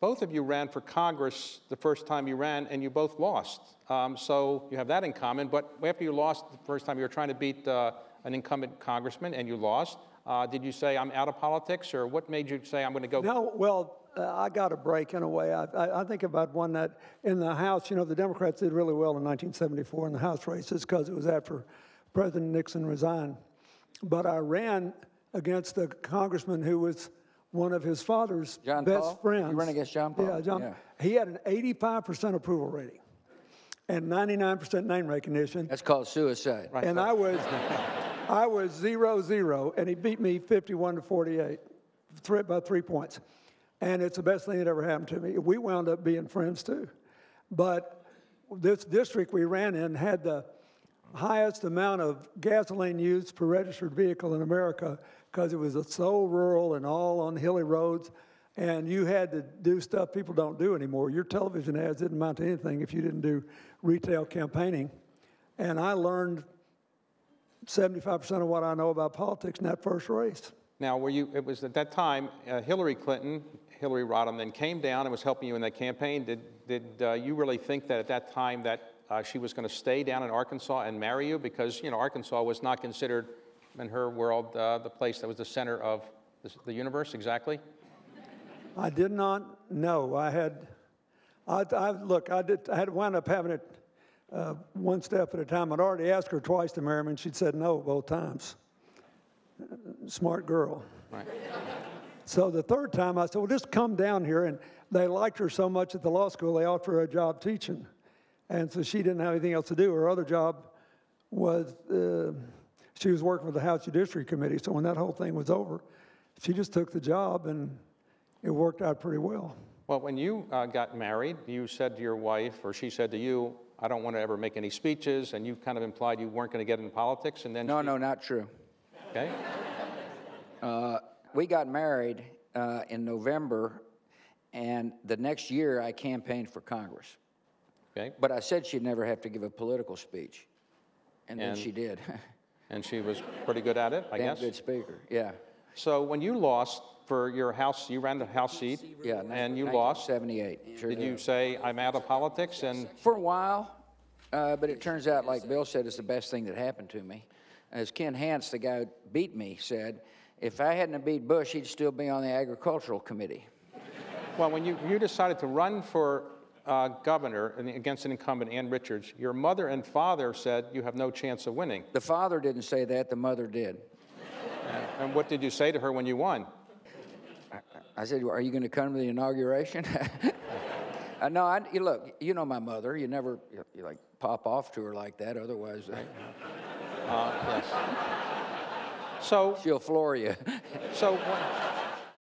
both of you ran for Congress the first time you ran, and you both lost. So you have that in common. But after you lost the first time, you were trying to beat an incumbent congressman, and you lost. Did you say, I'm out of politics, or what made you say, I'm going to go? No, well, I got a break in a way. I think about one that in the House, you know, the Democrats did really well in 1974 in the House races because it was after President Nixon resigned. But I ran against a congressman who was one of his father's best friends. You ran against John Paul? Yeah, John. Yeah. He had an 85% approval rating and 99% name recognition. That's called suicide. Right. And I was 0-0, and he beat me 51-48, by 3 points. And it's the best thing that ever happened to me. We wound up being friends too. But this district we ran in had the highest amount of gasoline used per registered vehicle in America because it was so rural and all on hilly roads, and you had to do stuff people don't do anymore. Your television ads didn't amount to anything if you didn't do retail campaigning. And I learned 75% of what I know about politics in that first race. Now, it was at that time, Hillary Rodham then came down and was helping you in that campaign. Did you really think that at that time that she was going to stay down in Arkansas and marry you? Because, you know, Arkansas was not considered, in her world, the place that was the center of the universe, exactly? I did not know. I had wound up having it one step at a time. I'd already asked her twice to marry me, and she'd said no both times. Smart girl. Right. So the third time, I said, well, just come down here. And they liked her so much at the law school, they offered her a job teaching. And so she didn't have anything else to do. Her other job was she was working with the House Judiciary Committee. So when that whole thing was over, she just took the job, and it worked out pretty well. Well, when you got married, you said to your wife, or she said to you, I don't want to ever make any speeches, and you kind of implied you weren't going to get in politics, and then No, not true. Okay. We got married in November, and the next year I campaigned for Congress. Okay. But I said she'd never have to give a political speech, and then she did. And she was pretty good at it, I guess? Good speaker, yeah. So when you lost for your House, you ran the House seat, yeah, and you lost. 1978. Sure did you say, I'm out of politics? And for a while, but it turns out, like Bill said, it's the best thing that happened to me. As Ken Hance, the guy who beat me, said, if I hadn't beat Bush, he'd still be on the Agricultural Committee. Well, when you decided to run for governor against an incumbent, Ann Richards, your mother and father said you have no chance of winning. The father didn't say that, the mother did. And what did you say to her when you won? I said, are you going to come to the inauguration? No, look, you know my mother. You never, you like, pop off to her like that, otherwise. Yes. So she'll floor you. So